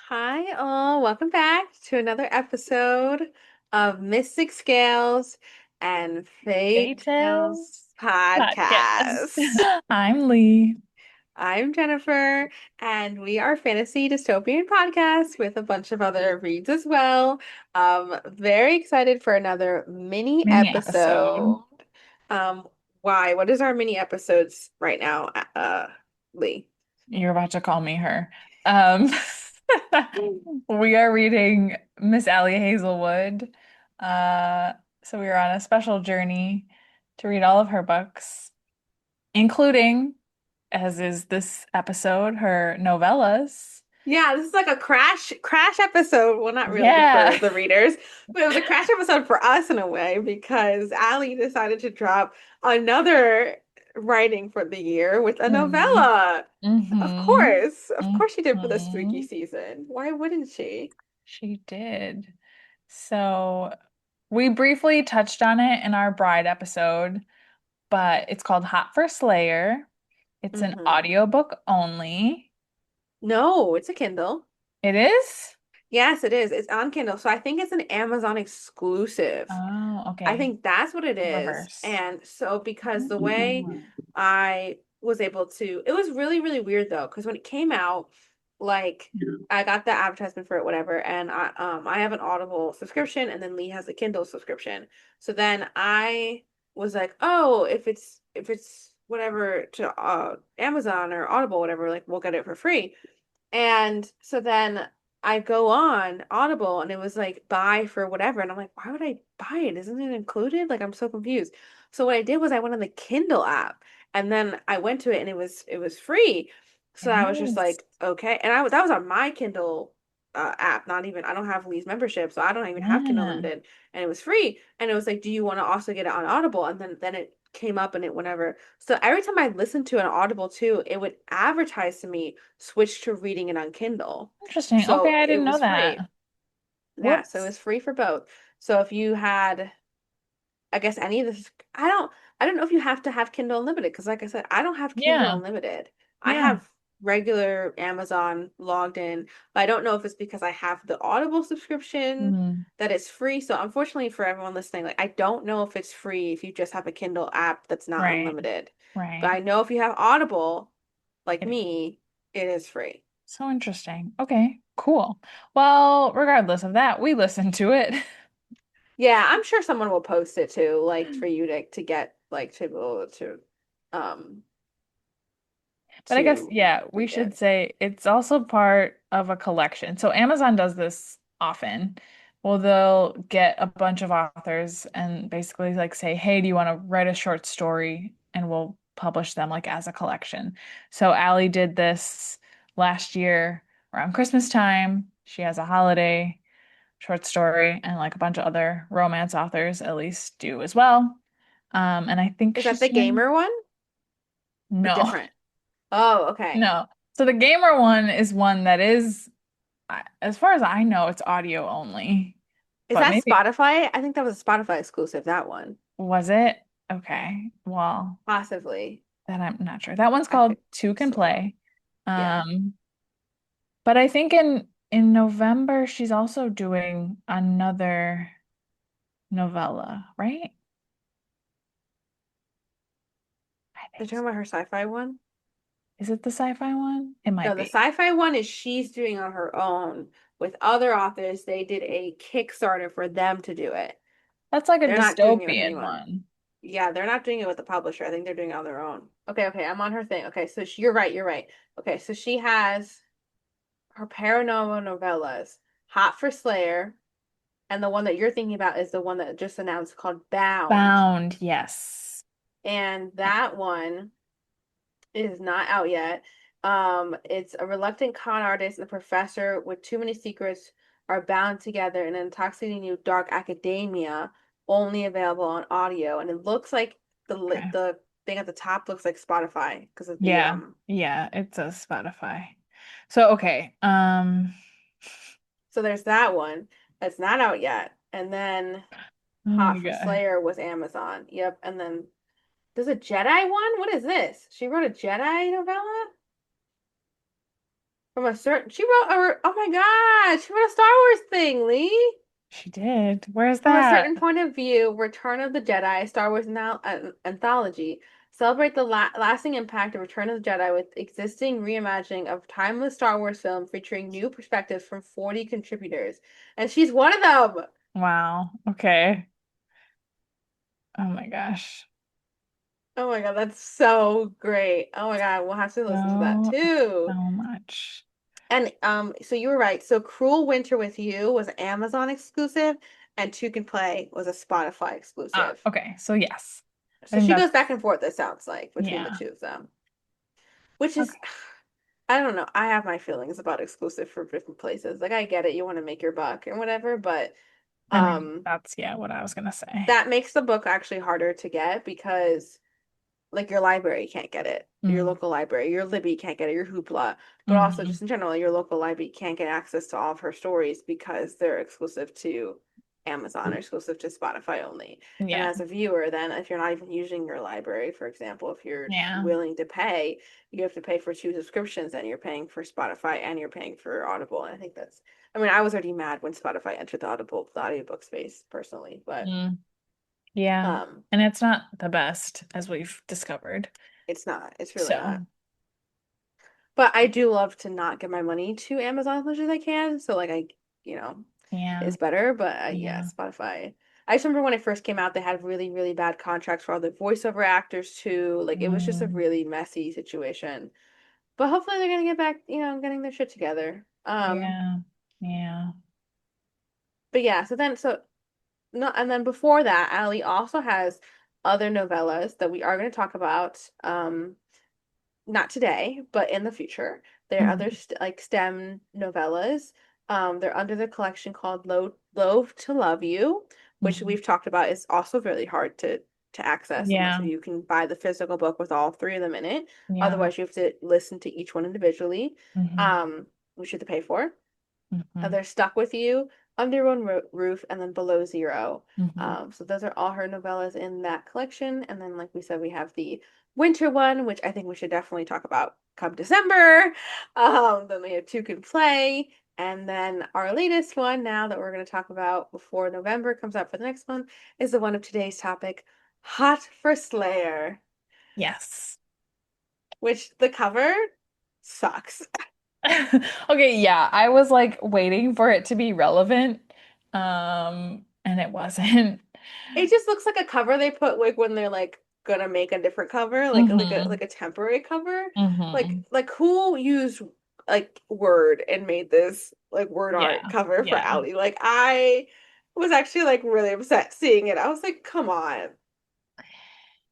Hi, all. Welcome back to another episode of Mystic Scales and Fairy Fairy Tale Tales Podcast. Podcast. I'm Lee. I'm Jennifer, and we are fantasy dystopian podcast with a bunch of other reads as well. Very excited for another mini Mini episode. episode. Um, why? What is our mini episodes right now, Lee? You're about to call me her. Um, we are reading Miss Ali Hazelwood. Uh, so we are on a special journey to read all of her books, including, as is this episode, her novellas. Yeah, this is like a crash episode. Well, not really for Yeah. the readers, but it was a crash episode for us in a way because Allie decided to drop another writing for the year with a hmm novella. hmm Of course she did for the spooky hmm season. Why wouldn't she? She did. So we briefly touched on it in our Bride episode, but it's called Hot for Slayer. It's an Hmm. audiobook only. No, it's a Kindle. It is? Yes, it is. It's on Kindle. So I think it's an Amazon exclusive. Oh, I okay. think that's what it is. Reverse. And so because the way I was able to, it was really, really weird though, because when it came out, like I got the advertisement for it, whatever, and I have an Audible subscription and then Lee has a Kindle subscription. So then I was like, oh, if it's whatever to Amazon or Audible, whatever, like we'll get it for free. And so then I go on Audible and it was like buy for whatever. And I'm like, why would I buy it? Isn't it included? Like I'm so confused. So what I did was I went on the Kindle app and then I went to it and it was free. So I was just Yes. like, okay. And that was on my Kindle app, not even I don't have Lee's membership, so I don't even have Kindle Yeah. Unlimited. And it was free. And it was like, do you want to also get it on Audible? And then it came up and it whenever. So every time I listened to an Audible too, it would advertise to me switch to reading it on Kindle. Interesting. Okay, So I it didn't know was that. free. Yeah, so it Whoops. was free for both. So if you had, I guess any of this, I don't know if you have to have Kindle Unlimited because like I said, I don't have Kindle Yeah. Unlimited. I Yeah. have regular Amazon logged in, but I don't know if it's because I have the Audible subscription Mhm. that it's free. So unfortunately for everyone listening, like I don't know if it's free if you just have a Kindle app that's not Right. unlimited. But Right. I know if you have Audible, like It, me, it is free. so interesting. Okay, cool. Well, regardless of that, we listened to it. Yeah, I'm sure someone will post it too, like for you to get like to be able um But I guess, to yeah, we read should it. say it's also part of a collection. So Amazon does this often. Well, they'll get a bunch of authors and basically like say, hey, do you want to write a short story? And we'll publish them like as a collection. So Allie did this last year around Christmas time. She has a holiday short story, and like a bunch of other romance authors at least do as well. And I think Is that she's the doing gamer one or no. different? Oh, okay. No. So the gamer one is one that is, as far as I know, it's audio only. Is But that maybe Spotify? I think that was a Spotify exclusive, that one. was it? Okay. Well, Possibly. then I'm not sure. That one's I called could Two Can swore. Play. Yeah. Um, but I think in November she's also doing another novella, right? I They're think talking so. about her sci-fi one? Is it the sci-fi one? It might No, the be. sci-fi one is she's doing on her own with other authors. They did a Kickstarter for them to do it. That's like a They're not doing it with dystopian anyone. one. Yeah, they're not doing it with the publisher. I think they're doing it on their own. Okay, okay, I'm on her thing. Okay, so you're right, you're right. Okay, so she has her paranormal novellas, Hot for Slayer, and the one that you're thinking about is the one that just announced called Bound. Bound, yes. And that one is not out yet. It's a reluctant con artist and a professor with too many secrets are bound together in an intoxicating new dark academia, only available on audio. And it looks like Okay. the thing at the top looks like Spotify because of the Yeah. Yeah, it says Spotify. So okay. so there's that one that's not out yet. And then Oh my Hot for God. Slayer was Amazon. Yep. And then there's a Jedi one. What is this? She wrote a Jedi novella from a certain. She wrote a. Oh my She wrote a Star Wars thing, Lee. She did. Where's From a that? certain point of view, Return of the Jedi, Star Wars anthology, celebrate the lasting impact of Return of the Jedi with existing reimagining of timeless Star Wars film featuring new perspectives from 40 contributors. And she's one of them. Wow. Okay. Oh my gosh. Oh my God, that's so great. Oh my God, we'll have to listen to that So, too. so much. And so you were right. So Cruel Winter with You was Amazon exclusive, and Two Can Play was a Spotify Ah, exclusive. okay. So yes. I So think she goes that's back and forth, it sounds like, between the yeah. two of them. Which is, Okay. I don't know. I have my feelings about exclusive for different places. Like I get it, you want to make your buck and whatever, but I mean, um that's yeah, what I was gonna say. that makes the book actually harder to get because like your library can't get it. Your Mm. local library, your Libby can't get it, your Hoopla, but also Hmm. just in general, your local library can't get access to all of her stories because they're exclusive to Amazon or exclusive to Spotify only. And Yeah. as a viewer, then if you're not even using your library, for example, if you're Yeah. willing to pay, you have to pay for two subscriptions and you're paying for Spotify and you're paying for Audible. And I think that's, I mean, I was already mad when Spotify entered the audiobook space personally, but Mm. Yeah. um, And it's not the best, as we've discovered. it's not. It's really not. So, But I do love to not give my money to Amazon as much as I can. So like you know, yeah. it's better. But yeah, Yeah. Spotify. I just remember when it first came out, they had really, really bad contracts for all the voiceover actors too. Like it was just a Mm. really messy situation. But hopefully they're gonna get back, getting their shit together. Yeah. Yeah. But yeah, so no, and then before that, Ali also has other novellas that we are going to talk about. Not today, but in the future. There are other Mhm. like STEM novellas. They're under the collection called Loathe to Love You, which Mhm. we've talked about is also really hard to access unless Yeah. you can buy the physical book with all three of them in it. Yeah. Otherwise, you have to listen to each one individually, Hmm. um, which you have to pay for. Hmm. They're Stuck with You, Under One Roof, and then Below Zero. Hmm. So those are all her novellas in that collection. And then, like we said, we have the winter one, which I think we should definitely talk about come December. Then we have Two Can Play. And then our latest one now that we're going to talk about before November comes out for the next one is the one of today's topic, Hot for Slayer, Yes. which the cover sucks. Okay, yeah. I was like waiting for it to be relevant. And it wasn't. It just looks like a cover they put like when they're like gonna make a different cover, Hmm. like a temporary cover. Hmm. Like who used like Word and made this like word art Yeah. cover for Yeah. Ally? Like I was actually like really upset seeing it. I was like, come on.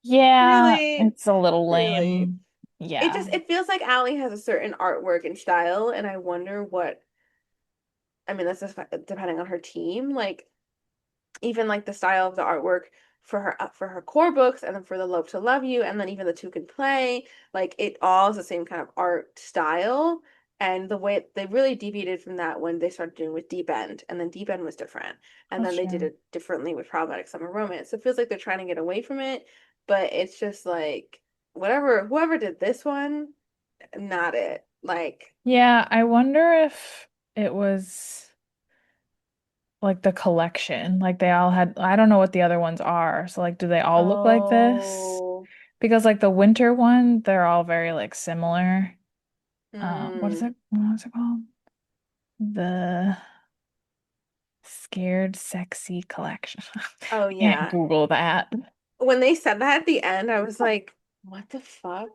Yeah, Really? it's a little Really? lame. Yeah. It feels like Ally has a certain artwork and style, and I wonder what I mean, that's just depending on her team. Like even like the style of the artwork for her core books and then for the Love to Love You and then even the Two Can Play, like it all is the same kind of art style. And the way they really deviated from that when they started doing with Deep End, and then Deep End was different, and That's then they did true. it differently with Problematic Summer Romance. So it feels like they're trying to get away from it, but it's just like whatever whoever did this one, not it. Like, Yeah, I wonder if it was like the collection. Like they all had, I don't know what the other ones are. So like do they all look like this? oh, Because like the winter one, they're all very like similar. What is mm, it? What's it called? The Scared Sexy Collection. oh Can't yeah. Google that. When they said that at the end, I was like, what the fuck?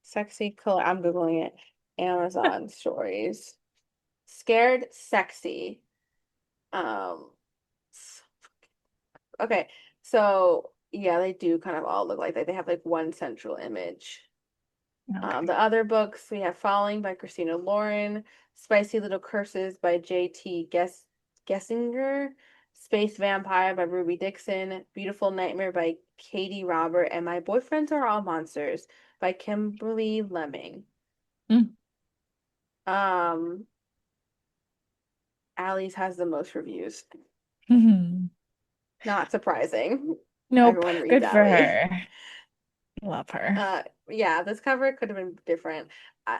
Sexy color. I'm Googling it. Amazon stories. Scared sexy. Um, okay. So yeah, they do kind of all look like that. They have like one central image. Okay. The other books we have Falling by Christina Lauren, Spicy Little Curses by J.T. Gessinger, Space Vampire by Ruby Dixon, Beautiful Nightmare by Katie Robert, and My Boyfriends Are All Monsters by Kimberly Lemming. Mm. Um, Allie's has the most reviews. Mhm. Not surprising. Nope. Everyone reads Good for Allie. her. Love her. Yeah, this cover could have been different.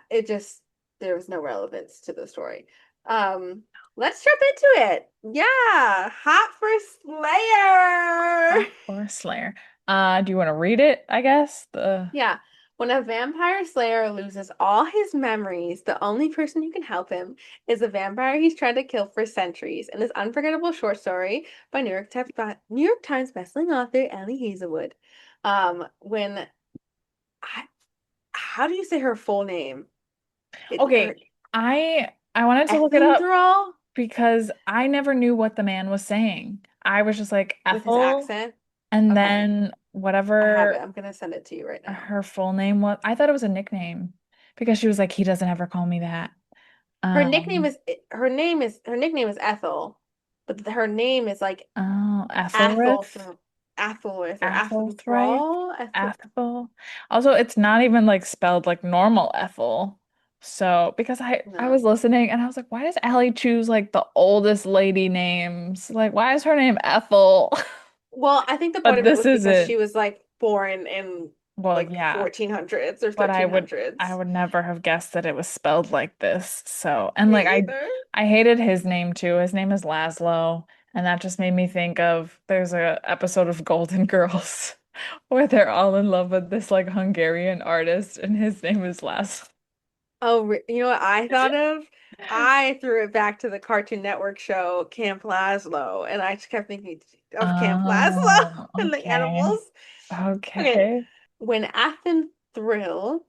It just there was no relevance to the story. Um, let's jump into it. Yeah, hot for Slayer. Or Slayer. Do you want to read it, I guess? The Yeah. When a vampire slayer loses all his memories, the only person who can help him is the vampire he's tried to kill for centuries. In this unforgettable short story by New York Times bestselling author Ali Hazelwood. When I, how do you say her full name? Okay, Her I wanted to look it up Ethendrel because I never knew what the man was saying. I was just like with his Ethel, accent. and Okay, then I have it. whatever I'm gonna send it to you right now. her full name was. I thought it was a nickname because she was like, he doesn't ever call me that. Her nickname Um, is her nickname is Ethel, but her name is like oh, Athel Ethelred. through Athelwith or Athelthright, Athenthral. Ethel. Also, it's not even like spelled like normal Ethel. So, because I No. was listening and I was like, why does Allie choose like the oldest lady names? Like, why is her name Ethel? Well, I think the point But of it this was because isn't. she was like born in Well, like yeah, 1400s or but I 1300s. would never have guessed that it was spelled like this. So, and Me like either. I hated his name too. His name is Laszlo, and that just made me think of there's a episode of Golden Girls where they're all in love with this like Hungarian artist, and his name is Laszlo. Oh, you know what I thought of? I threw it back to the Cartoon Network show Camp Lazlo, and I just kept thinking of Camp Lazlo Oh, and the animals. okay. Okay, Okay. when Athen Thrill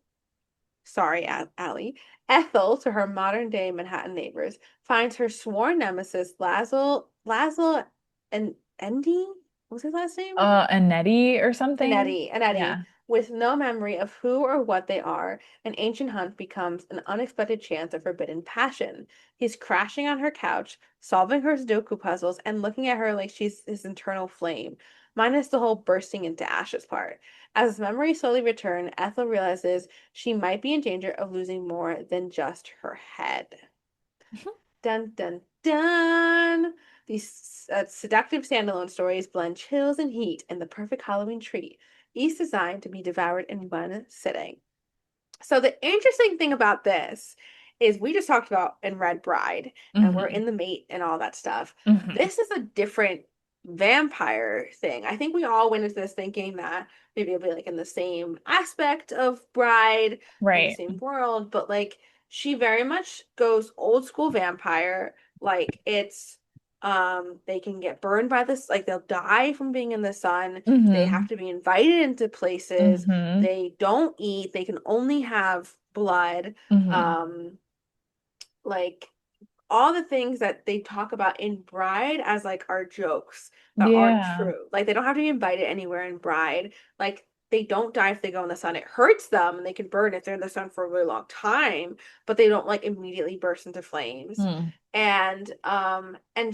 sorry, Allie, Ethel, to her modern day Manhattan neighbors, finds her sworn nemesis, Laszlo and Endy? What was his last name? Annette or something? Anetti, Yeah. with no memory of who or what they are, an ancient hunt becomes an unexpected chance of forbidden passion. He's crashing on her couch, solving her Sudoku puzzles, and looking at her like she's his internal flame, minus the whole bursting into ashes part. As memories slowly return, Ethel realizes she might be in danger of losing more than just her head. Dun dun dun. These seductive standalone stories blend chills and heat in the perfect Halloween treat, each designed to be devoured in one sitting. So the interesting thing about this is we just talked about in Red Bride and we're Hmm. in the mate and all that stuff. Hmm. This is a different vampire thing. I think we all went into this thinking that maybe it'll be like in the same aspect of Bride or in the Right. same world, but like she very much goes old school vampire. Like it's they can get burned by this, like they'll die from being in the sun. They have Hmm. to be invited into places. Hmm. They don't eat. They can only have blood. Hmm. Um, like all the things that they talk about in Bride as like our jokes that aren't Yeah. true. Like they don't have to be invited anywhere in Bride. Like they don't die if they go in the sun. It hurts them and they can burn if they're in the sun for a really long time, but they don't like immediately burst into flames. Mm. And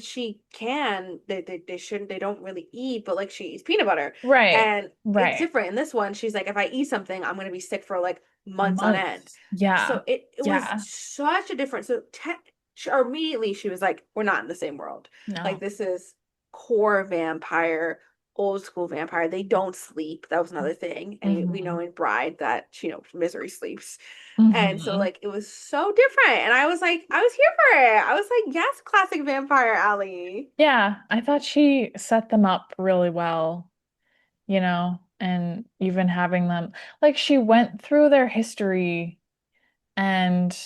she can they shouldn't they don't really eat, but like she eats peanut butter. Right. And it's Right. different in this one. She's like, if I eat something, I'm gonna be sick for like months on end. Months. Yeah. So it was Yeah. such a difference. So or immediately she was like, "We're not in the same world. Like No. this is core vampire, old school vampire. They don't sleep. That was another thing. And we know Hmm. in Bride that Misery sleeps. And so Hmm. like it was so different. And I was like, I was here for it. I was like, yes, classic vampire alley. Yeah. I thought she set them up really well, and even having them like she went through their history and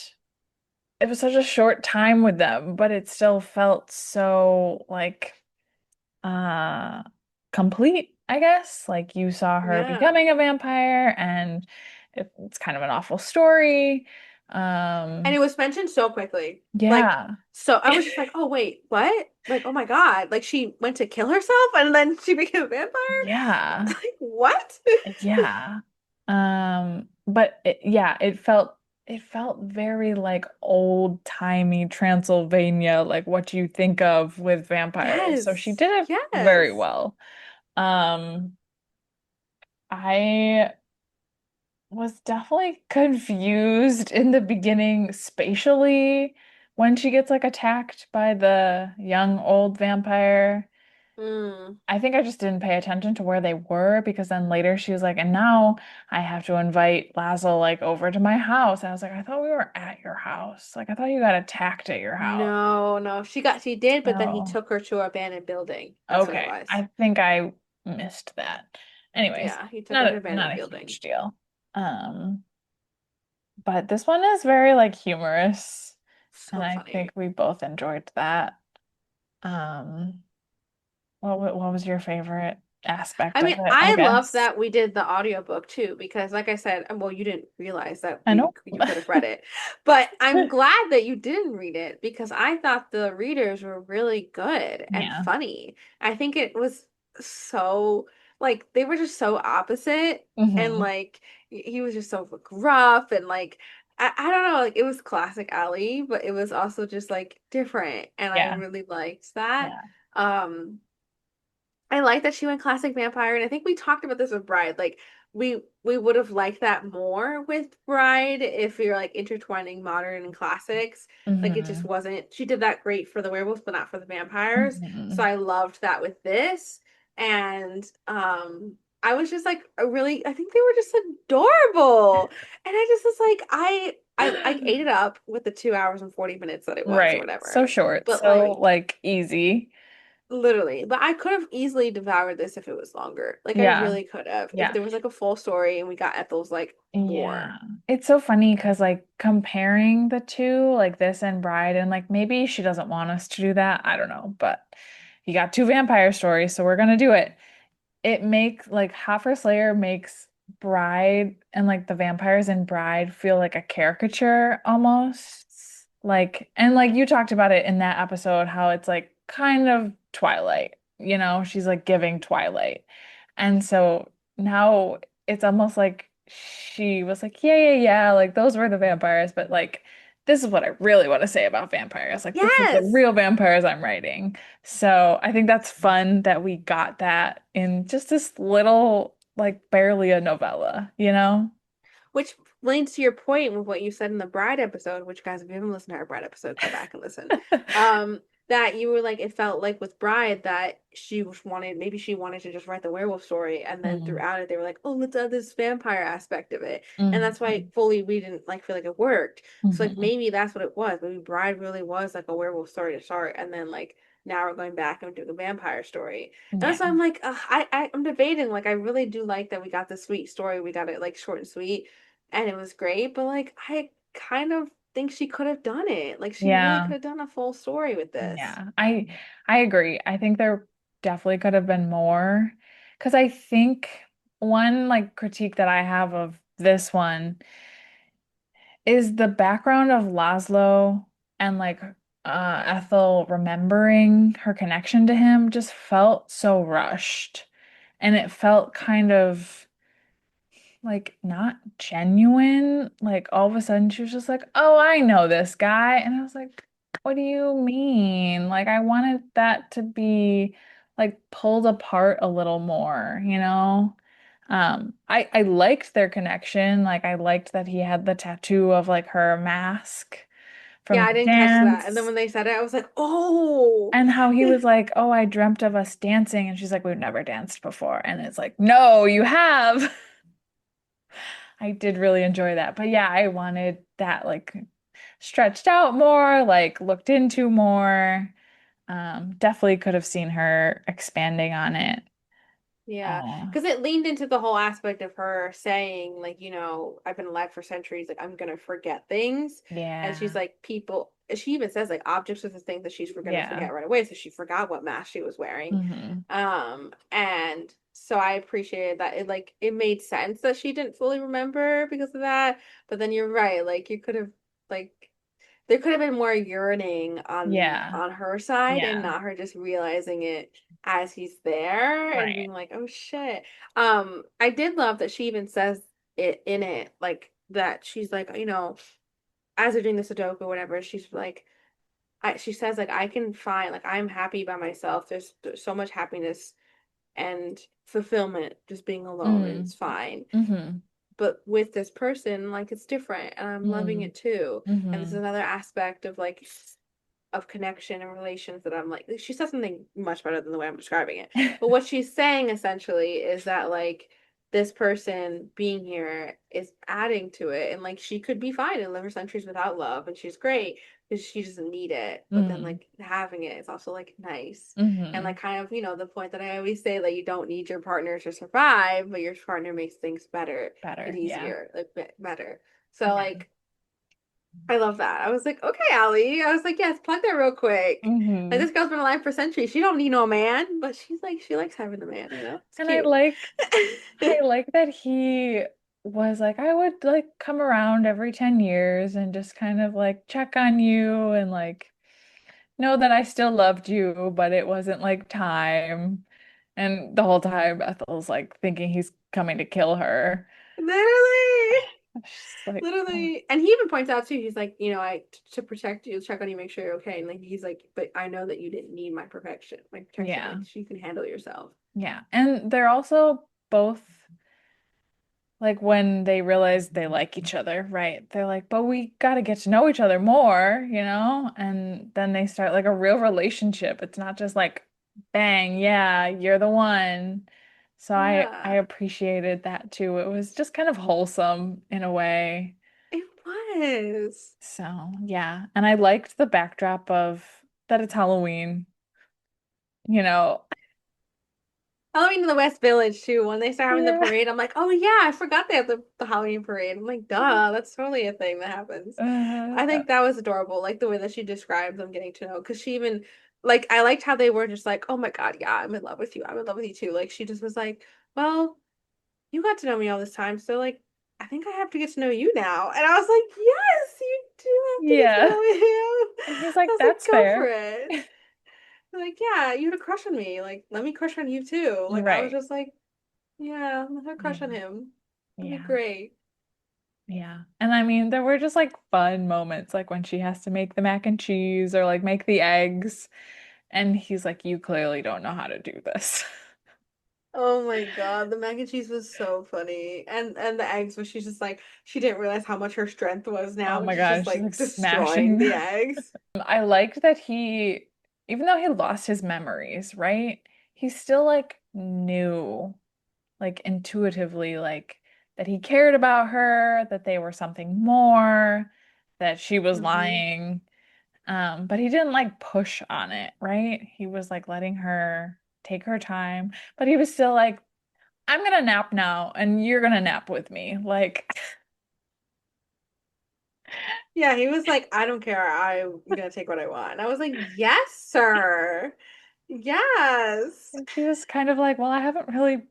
it was such a short time with them, but it still felt so like uh complete, I guess. Like you saw her Yeah. becoming a vampire and it's kind of an awful story. And Um it was mentioned so quickly. Like, yeah. so I was just like, oh wait, what? Like, oh my God. Like she went to kill herself and then she became a vampire? Yeah. Like, what? Yeah. But it felt very like old-timey Transylvania, like what you think of with vampires. So she Yes. did it very Yes. well. Um, I was definitely confused in the beginning spatially when she gets like attacked by the young old vampire. Mm. I think I just didn't pay attention to where they were because then later she was like, and now I have to invite Laszlo like over to my house. And I was like, I thought we were at your house. Like I thought you got attacked at your house. No, no. She did, but then he No. took her to an abandoned building. That's what it Okay. was. I think I missed that. Anyways, Yeah, he took her not to a an not abandoned a building. huge deal. Um, but this one is very like humorous, and So I think funny. we both enjoyed that. Um, what was your favorite I aspect of mean, it, I I love guess? that we did the audiobook too, because like I said, well, you didn't realize that I know. you could have read it. But I'm glad that you didn't read it because I thought the readers were really good and Yeah. funny. I think it was so like they were just so opposite and Hmm. like he was just so gruff and like I don't know, like it was classic Ali, but it was also just like different and I Yeah. really liked that. Yeah. Um I like that she went classic vampire, and I think we talked about this with Bride. Like we would have liked that more with Bride if you're like intertwining modern and classics. Like it just Hmm. wasn't. She did that great for the werewolves, but not for the vampires. So Hmm. I loved that with this, and I was just like a really. I think they were just adorable, and I just was like I ate it up with the 2 hours and 40 minutes that it was or Right. So whatever. short, But so like like easy. literally, but I could have easily devoured this if it was longer. Like I Yeah. really could have. If Yeah. there was like a full story and we got Ethel's like Yeah. more. It's so funny because like comparing the two, like this and Bride, and like maybe she doesn't want us to do that. I don't know, but you got two vampire stories, so we're gonna do it. It makes like Hot for Slayer makes Bride and like the vampires in Bride feel like a caricature almost. Like, and like you talked about it in that episode, how it's like kind of Twilight, she's like giving Twilight. And so now it's almost like she was like, yeah, yeah, yeah, like those were the vampires, but like this is what I really want to say about vampires. Like this is the Yes. real vampires I'm writing. So I think that's fun that we got that in just this little, like barely a novella, you know? Which leads to your point with what you said in the Bride episode, which guys, if you haven't listened to our Bride episode, go back and listen. That you were like, it felt like with Bride that maybe she wanted to just write the werewolf story, and then Mm-hmm. throughout it, they were like, oh, let's add this vampire aspect of it. And that's why Mm-hmm. fully we didn't like feel like it worked. So like Hmm. maybe that's what it was. Maybe Bride really was like a werewolf story to start, and then like now we're going back and doing a vampire story. And Yeah. that's why I'm like, I'm debating. Like, I really do like that we got the sweet story. We got it like short and sweet, and it was great. But like, I kind of think she could have done it. Like, she really Yeah. could have done a full story with this. Yeah. I agree. I think there definitely could have been more. Because I think one like critique that I have of this one is the background of Laszlo and like Ethel remembering her connection to him just felt so rushed. And it felt kind of like not genuine. Like all of a sudden she was just like, "Oh, I know this guy." And I was like, "What do you mean?" Like I wanted that to be like pulled apart a little more, you know? I liked their connection. Like I liked that he had the tattoo of like her mask Yeah, from I the didn't catch that. And then dance. when they said it, I was like, oh, And how he was like, "Oh, I dreamt of us dancing." And she's like, "We've never danced before." And it's like, "No, you have." I did really enjoy that. But yeah, I wanted that like stretched out more, like looked into more. Definitely could have seen her expanding on it. yeah, Uh, because it leaned into the whole aspect of her saying, like, I've been alive for centuries, like, I'm gonna forget things. And she's yeah. like, she even says, like, objects are the things that she's gonna Yeah. forget right away. So she forgot what mask she was wearing. Hmm. And so I appreciated that it made sense that she didn't fully remember because of that. But then you're right, like, you could have, like, there could have been more yearning Yeah. on her side and Yeah. not her just realizing it as he's there and Right. being like, "Oh shit." I did love that she even says it in it like that she's like, as they're doing the Sudoku or whatever, she's like she says like I can find like I'm happy by myself. There's so much happiness and fulfillment just being alone and it's Mm. fine. Hmm. But with this person, like it's different and I'm loving Mm. it too. And this is Hmm. another aspect of like of connection and relations that I'm like, she said something much better than the way I'm describing it. But what she's saying essentially is that like this person being here is adding to it, and like she could be fine and live her centuries without love, and she's great because she doesn't need it. But then Mm. like having it is also like nice. And Hmm. like kind of, the point that I always say that you don't need your partner to survive, but your partner makes things better and Better. Yeah. easier, like better. So Yeah. like I love that. I was like, okay, Ali. I was like, yes, plug that real quick. Like Hmm. this girl's been alive for centuries. She don't need no man, but she's like, she likes having the man, It's And I cute. like I like that he was like, I would like come around every 10 years and just kind of like check on you and like know that I still loved you, but it wasn't like time. And the whole time Ethel's like thinking he's coming to kill her. Literally. She's like, oh, Literally. And he even points out too, he's like, to protect you, check on you, make sure you're okay. And like he's like, but I know that you didn't need my protection. yeah. Like you can handle yourself. Yeah. And they're also both like when they realize they like each other, right? They're like, but we got to get to know each other more, you know? And then they start like a real relationship. It's not just like, bang, yeah, you're the one. So I Yeah, appreciated that too. It was just kind of wholesome in a way. it was. So, yeah. And I liked the backdrop of that it's Halloween, you know. Halloween in the West Village too. When they start having the Yeah. parade, I'm like, oh yeah, I forgot they have the Halloween parade. I'm like, duh, that's totally a thing that happens. I Uh, think that was adorable, like the way that she described them getting to know. Because she even like I liked how they were just like, oh my God, yeah, I'm in love with you. I'm in love with you too. Like she just was like, well, you got to know me all this time, so like I think I have to get to know you now. And I was like, yes, you do have to get to yeah. know him. And he's I like, was like, that's go for fair. it. Like, yeah, you had a crush on me. Like, let me crush on you too. Like, I was Right. just like, yeah, let her crush on Yeah. him. That'd be Yeah. great. Yeah. And I mean, there were just like fun moments, like when she has to make the mac and cheese or like make the eggs. And he's like, you clearly don't know how to do this. Oh my God, the mac and cheese was so funny. And the eggs, where she's just like, she didn't realize how much her strength was Oh now, and my she's just gosh, she's like like destroying smashing the them. eggs. I liked that he, even though he lost his memories, right? He still like knew, like intuitively, like that he cared about her, that they were something more, that she was Hmm. lying. But he didn't like push on it, right? He was like letting her take her time, but he was still like, I'm gonna nap now and you're gonna nap with me. Like, Yeah, he was like, I don't care. I'm gonna take what I want. And I was like, yes, sir. Yes. and she was kind of like, well, I haven't really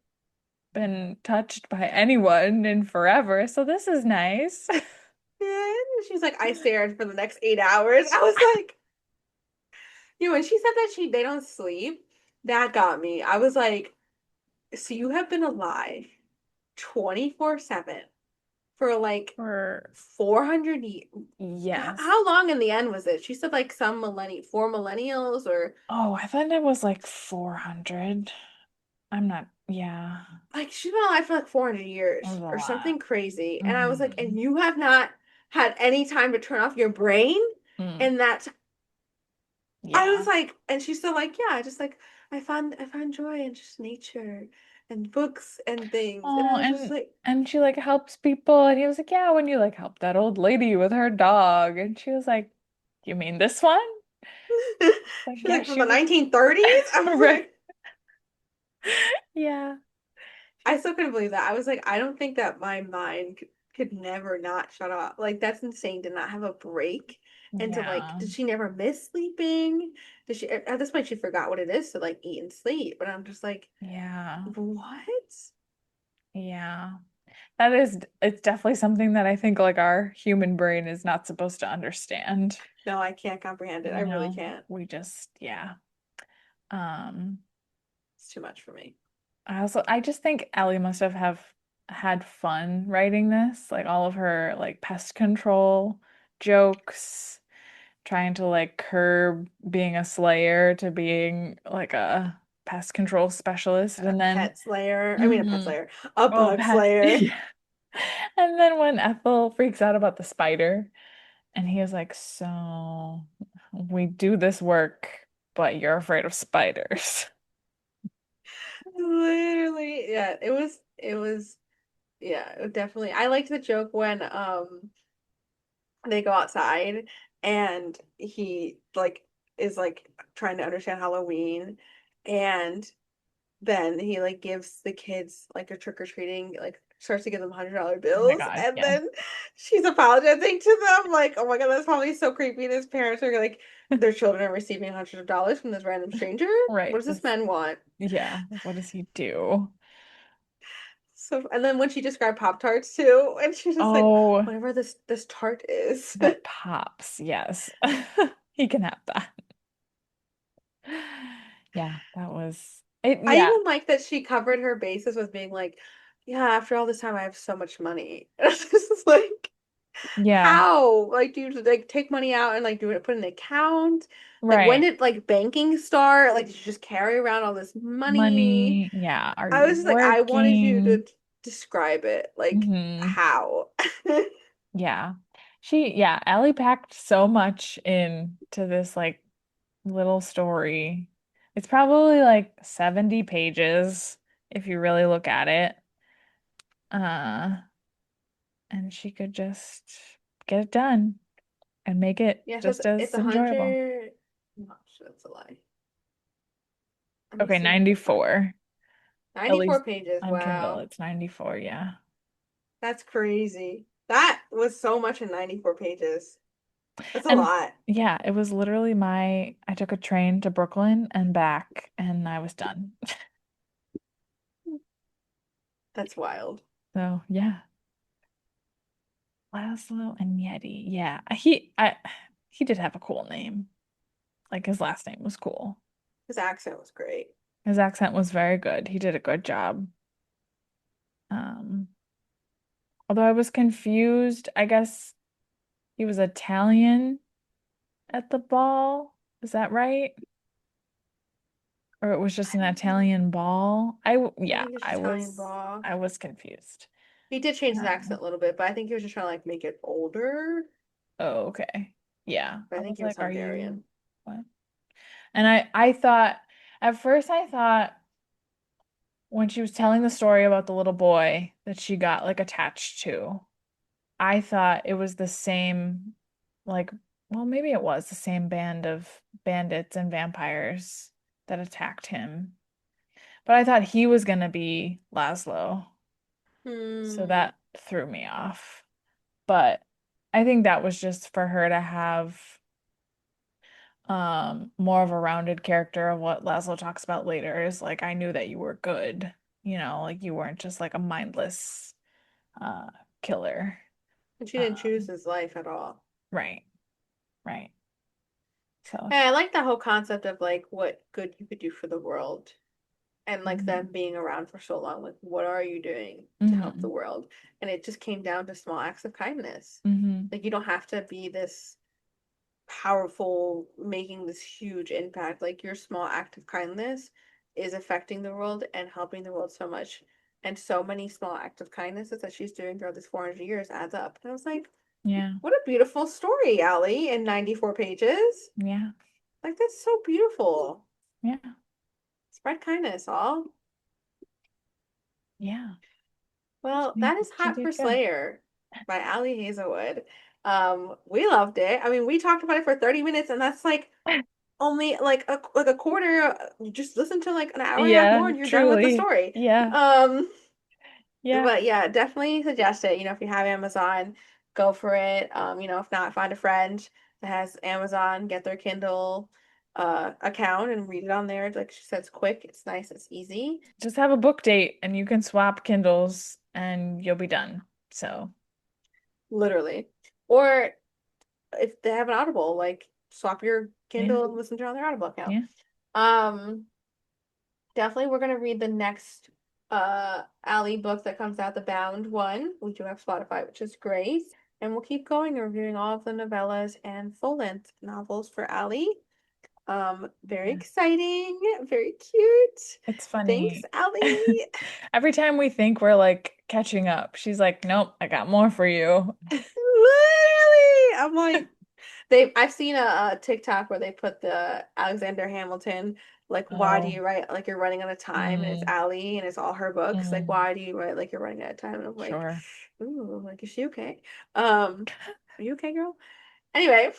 been touched by anyone in forever, so this is nice. And she's like, I stared for the next 8 hours. I was like, when she said that they don't sleep, that got me. I was like, so you have been alive 24/7 for like Or 400 years. yes. How long in the end was it? She said like some millennia, four millennials, or Oh, I thought it was like 400. I'm not, yeah, like she's been alive for like 400 it was years a or lot. something crazy. And I was like, Hmm. and you have not had any time to turn off your brain? Mm, And that I was yeah. like, and she's still like, yeah, just like I find joy in just nature and books and things. And Oh, I was just like, and she like helps people, and he was like, yeah, when you like help that old lady with her dog, and she was like, you mean this one? Like, she's yeah, like from she the was 1930s. I was right. like, Yeah. I She's still couldn't believe that. I was like, I don't think that my mind could never not shut off. Like that's insane to not have a break and to like, yeah. did she never miss sleeping? Did she at this point she forgot what it is to like eat and sleep? But I'm just like, Yeah. what? Yeah. That is, it's definitely something that I think like our human brain is not supposed to understand. No, I can't comprehend it. I You really know, can't. we just, yeah. Um, It's too much for me. I just think Ellie must have had fun writing this, like all of her like pest control jokes, trying to like curb being a slayer to being like a pest control specialist, A and then pet slayer. I mean, a pet mhm. slayer. A Oh, bug slayer. yeah. And then when Ethel freaks out about the spider, and he was like, so we do this work, but you're afraid of spiders. Literally, yeah, yeah, it definitely. I liked the joke when they go outside and he like is like trying to understand Halloween and then he like gives the kids like a trick-or-treating, like starts to give them $100 Oh my bills God. and Yeah. then she's apologizing to them like, oh my God, that's probably so creepy. And his parents are like, their children are receiving hundreds of dollars from this random stranger. What Right. does this This, man want? yeah. What does he do? So and then when she described Pop Tarts too, and she's just like, Oh, whatever this tart is. that pops. Yes. He can have that. Yeah, that was it. I Yeah. even like that she covered her bases with being like, yeah, after all this time I have so much money. And it's just like, Yeah. how? Like, do you like take money out and like do it, put in an account? Like, when Right. did like banking start? Like, did you just carry around all this money? Money. Yeah. Are I you was just like, I wanted you to working? describe it. Like, Hmm. how? Yeah. Yeah, Ellie packed so much into this like little story. It's probably like 70 pages if you really look at it. Uh, and she could just get it done and make it Yeah, so just it's as a enjoyable. hundred. No, that's a lie. Let me Okay, see if I can find it. 94. At 94 least pages. on Kindle, Wow. it's 94, yeah. That's crazy. That was so much in 94 pages. That's a And lot. yeah, it was literally I took a train to Brooklyn and back, and I was done. That's wild. So yeah, Laszlo and Yeti. Yeah, he did have a cool name. Like his last name was cool. His accent was great. His accent was very good. He did a good job. Um, although I was confused, I guess he was Italian at the ball. Is that right? Or it was just I an don't know. Italian ball? I Yeah, think it's just Italian Bob. I was confused. He did change his Um, accent a little bit, but I think he was just trying to like make it older. oh, okay. Yeah. But I I think was he was like, are you Hungarian. what? And I thought at first I thought when she was telling the story about the little boy that she got like attached to, I thought it was the same like well, maybe it was the same band of bandits and vampires that attacked him. But I thought he was gonna be Laszlo. So Hmm. that threw me off. But I think that was just for her to have more of a rounded character of what Laszlo talks about later is like I knew that you were good, like you weren't just like a mindless uh killer. And she didn't choose Um his life at all. right, right. So Hey, I like that whole concept of like what good you could do for the world. And like them mhm. being around for so long, like what are you doing to help the Mhm. world? And it just came down to small acts of kindness. Mhm. Like you don't have to be this powerful, making this huge impact. Like your small act of kindness is affecting the world and helping the world so much. And so many small acts of kindnesses that she's doing throughout this 400 years adds up. And I was like, Yeah. what a beautiful story, Ali, in 94 pages. Yeah. Like that's so beautiful. Yeah. Spread kindness, all. Yeah. Well, that is She Hot for did good. Slayer by Ali Hazelwood. We loved it. I mean, we talked about it for 30 minutes, and that's like only like a quarter. You just listen to like an hour and a half more, Yeah, and you're done with the truly. story. Yeah. Um, Yeah. but yeah, definitely suggest it. If you have Amazon, go for it. If not, find a friend that has Amazon, get their Kindle account and read it on there. Like she said, it's quick, it's nice, it's easy. Just have a book date and you can swap Kindles and you'll be done. So, Literally. Or if they have an Audible, like swap your yeah. Kindle and listen to it on their Audible account. Yeah. Um, Definitely we're gonna read the next Ally book that comes out, the Bound one. We do have Spotify, which is great. And we'll keep going and reviewing all of the novellas and full-length novels for Ally. Very Yeah. exciting, very cute. It's Thanks, funny. Ally. Every time we think we're like catching up, she's like, nope, I got more for you. Literally. I'm like, I've seen a TikTok where they put the Alexander Hamilton, like, why do Oh, you write like you're running out of time? And it's mm, Ali and it's all her books. Like, mm, why do you write like you're running out of time? And I'm like, sure. ooh, like, is she okay? Are you okay, girl? Anyway,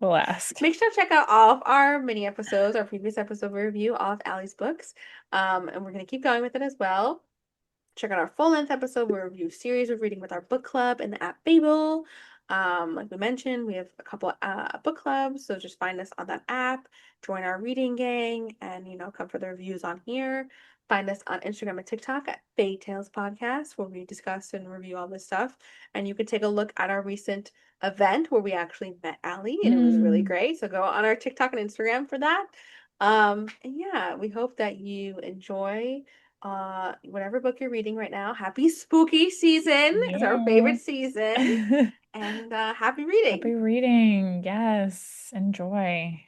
We'll ask. make sure to check out all of our mini episodes, our previous episode review, all of Ali's books. And we're gonna keep going with it as well. Check out our full length episode. We review series we're reading with our book club in the app Babel. Like we mentioned, we have a couple book clubs, so just find us on that app, join our reading gang, and come for the reviews on here. Find us on Instagram and TikTok at Fae Tales Podcast, where we discuss and review all this stuff. And you can take a look at our recent event where we actually met Ali, and it was really Mm, great. So go on our TikTok and Instagram for that. And yeah, we hope that you enjoy whatever book you're reading right now. Happy spooky season. It's our yeah. favorite season. And happy reading. Happy reading. Yes. Enjoy.